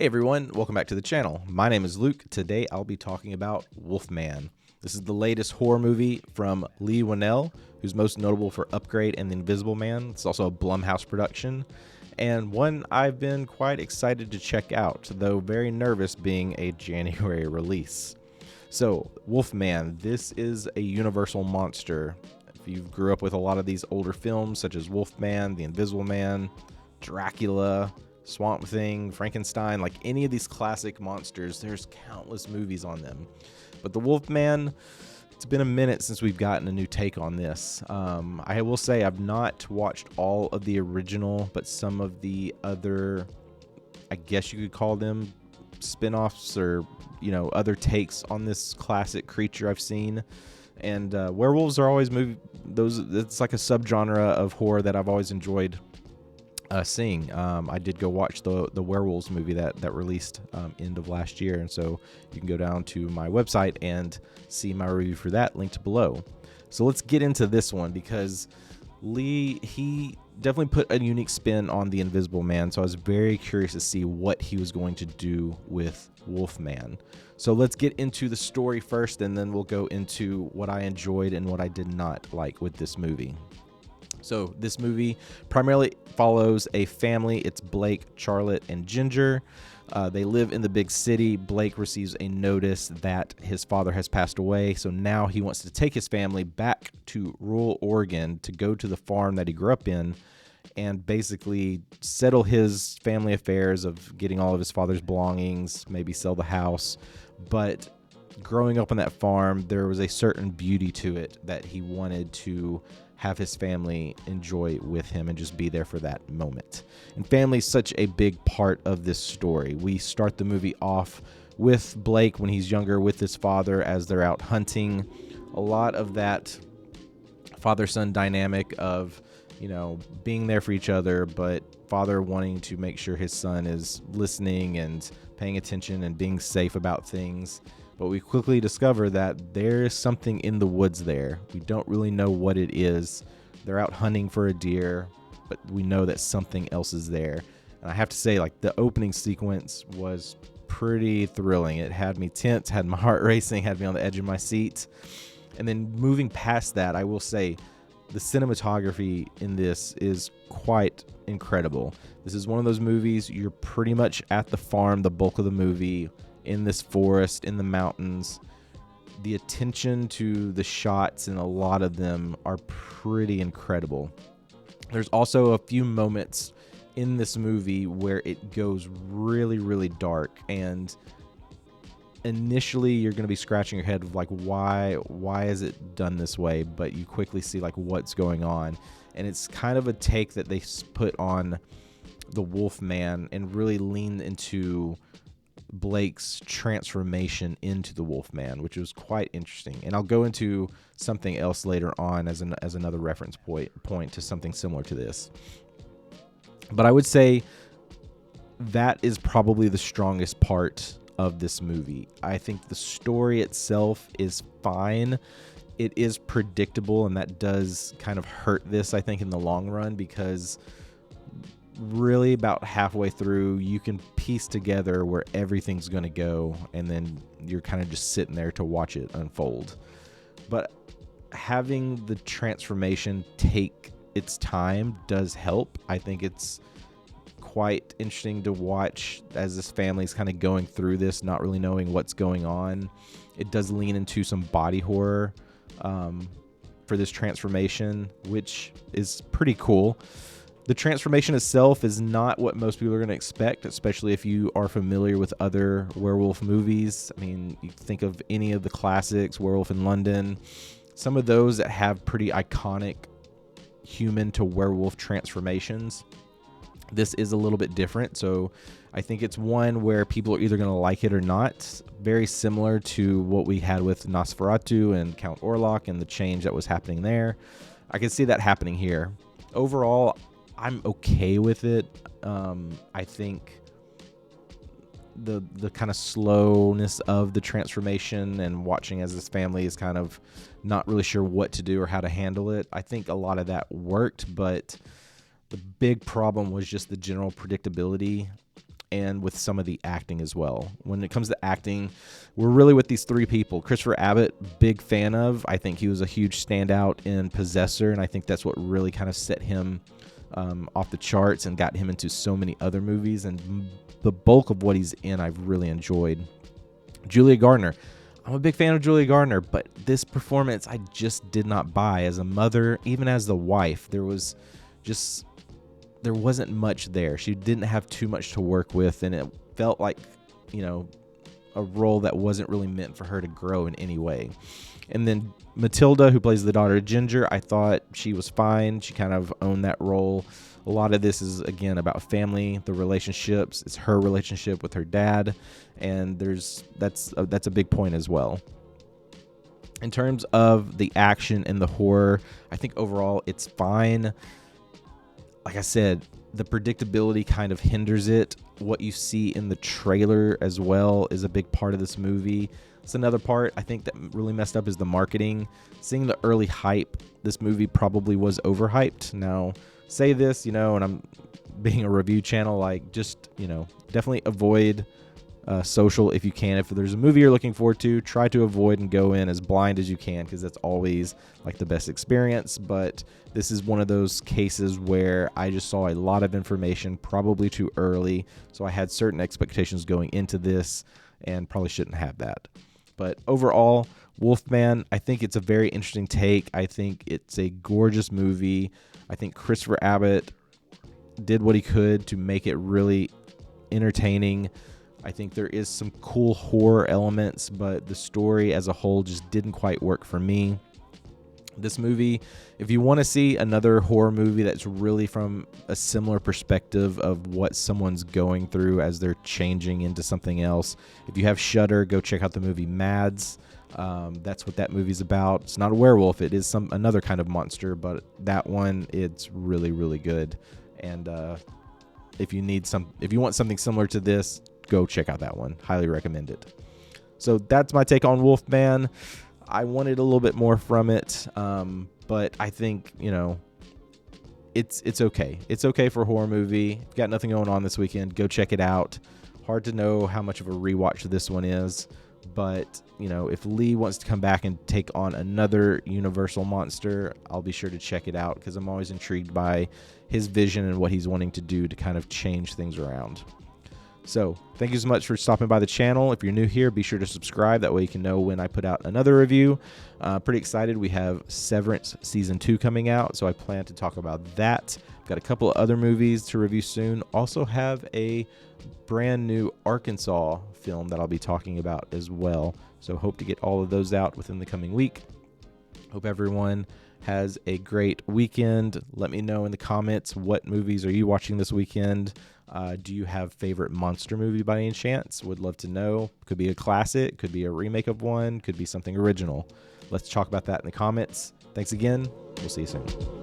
Hey everyone, welcome back to the channel. My name is Luke. Today I'll be talking about Wolfman. This is the latest horror movie from Leigh Whannell, who's most notable for Upgrade and The Invisible Man. It's also a Blumhouse production, and one I've been quite excited to check out, though very nervous being a January release. So, Wolfman, this is a universal monster. If you grew up with a lot of these older films, such as Wolfman, The Invisible Man, Dracula, Swamp Thing, Frankenstein, like any of these classic monsters, there's countless movies on them. But the Wolfman, it's been a minute since we've gotten a new take on this. I will say I've not watched all of the original, but some of the other, I guess you could call them spin-offs or, other takes on this classic creature I've seen. And werewolves are always it's like a subgenre of horror that I've always enjoyed seeing. I did go watch the Werewolves movie that released end of last year, and so you can go down to my website and see my review for that linked below. So let's get into this one, because Leigh, he definitely put a unique spin on The Invisible Man, so I was very curious to see what he was going to do with Wolfman. So let's get into the story first, and then we'll go into what I enjoyed and what I did not like with this movie. So this movie primarily follows a family. It's Blake, Charlotte, and Ginger. They live in the big city. Blake receives a notice that his father has passed away, so now he wants to take his family back to rural Oregon to go to the farm that he grew up in and basically settle his family affairs of getting all of his father's belongings, maybe sell the house. But growing up on that farm, there was a certain beauty to it that he wanted to have his family enjoy with him and just be there for that moment. And family is such a big part of this story. We start the movie off with Blake when he's younger with his father as they're out hunting. A lot of that father-son dynamic of, being there for each other, but father wanting to make sure his son is listening and paying attention and being safe about things. But we quickly discover that there's something in the woods there. We don't really know what it is. They're out hunting for a deer, but we know that something else is there. And I have to say, the opening sequence was pretty thrilling. It had me tense, had my heart racing, had me on the edge of my seat. And then moving past that, I will say the cinematography in this is quite incredible. This is one of those movies, you're pretty much at the farm the bulk of the movie, in this forest, in the mountains. The attention to the shots in a lot of them are pretty incredible. There's also a few moments in this movie where it goes really, really dark, and initially you're going to be scratching your head of why is it done this way, but you quickly see what's going on. And it's kind of a take that they put on the Wolfman and really lean into Blake's transformation into the Wolfman, which was quite interesting. And I'll go into something else later on as another reference point to something similar to this. But I would say that is probably the strongest part of this movie. I think the story itself is fine. It is predictable, and that does kind of hurt this, I think, in the long run, because really about halfway through you can piece together where everything's going to go, and then you're kind of just sitting there to watch it unfold. But having the transformation take its time does help. I think it's quite interesting to watch as this family's kind of going through this, not really knowing what's going on. It does lean into some body horror for this transformation, which is pretty cool. The transformation itself is not what most people are going to expect, especially if you are familiar with other werewolf movies. I mean, you think of any of the classics, Werewolf in London, some of those that have pretty iconic human to werewolf transformations. This is a little bit different, so I think it's one where people are either going to like it or not. Very similar to what we had with Nosferatu and Count Orlok and the change that was happening there. I can see that happening here. Overall, I'm okay with it. I think the kind of slowness of the transformation and watching as this family is kind of not really sure what to do or how to handle it, I think a lot of that worked, but the big problem was just the general predictability and with some of the acting as well. When it comes to acting, we're really with these three people. Christopher Abbott, big fan of. I think he was a huge standout in Possessor, and I think that's what really kind of set him off the charts and got him into so many other movies. And the bulk of what he's in, I've really enjoyed. Julia Gardner. I'm a big fan of Julia Gardner, but this performance I just did not buy as a mother, even as the wife. There wasn't much there. She didn't have too much to work with, and it felt like, a role that wasn't really meant for her to grow in any way. And then Matilda, who plays the daughter of Ginger, I thought she was fine. She kind of owned that role. A lot of this is, again, about family, the relationships. It's her relationship with her dad, and that's a big point as well. In terms of the action and the horror, I think overall it's fine. Like I said, the predictability kind of hinders it. What you see in the trailer as well is a big part of this movie. It's another part I think that really messed up is the marketing. Seeing the early hype, this movie probably was overhyped. Now, say this, and I'm being a review channel, like just, definitely avoid social if you can. If there's a movie you're looking forward to, try to avoid and go in as blind as you can, because that's always like the best experience. But this is one of those cases where I just saw a lot of information probably too early, so I had certain expectations going into this and probably shouldn't have that. But overall, Wolfman, I think it's a very interesting take. I think it's a gorgeous movie. I think Christopher Abbott did what he could to make it really entertaining. I think there is some cool horror elements, but the story as a whole just didn't quite work for me. This movie, if you want to see another horror movie that's really from a similar perspective of what someone's going through as they're changing into something else, if you have Shudder, go check out the movie Mads. That's what that movie's about. It's not a werewolf. It is another kind of monster, but that one, it's really, really good. And if you want something similar to this, go check out that one. Highly recommend it. So that's my take on Wolfman. I wanted a little bit more from it, but I think, it's okay. It's okay for a horror movie. If you've got nothing going on this weekend, go check it out. Hard to know how much of a rewatch this one is, but, if Leigh wants to come back and take on another Universal monster, I'll be sure to check it out, because I'm always intrigued by his vision and what he's wanting to do to kind of change things around. So thank you so much for stopping by the channel. If you're new here, be sure to subscribe. That way you can know when I put out another review. Pretty excited. We have Severance Season 2 coming out, so I plan to talk about that. I've got a couple of other movies to review soon. Also have a brand new Arkansas film that I'll be talking about as well. So hope to get all of those out within the coming week. Hope everyone has a great weekend. Let me know in the comments, what movies are you watching this weekend? Do you have favorite monster movie by any chance? Would love to know. Could be a classic, could be a remake of one, could be something original. Let's talk about that in the comments. Thanks again. We'll see you soon.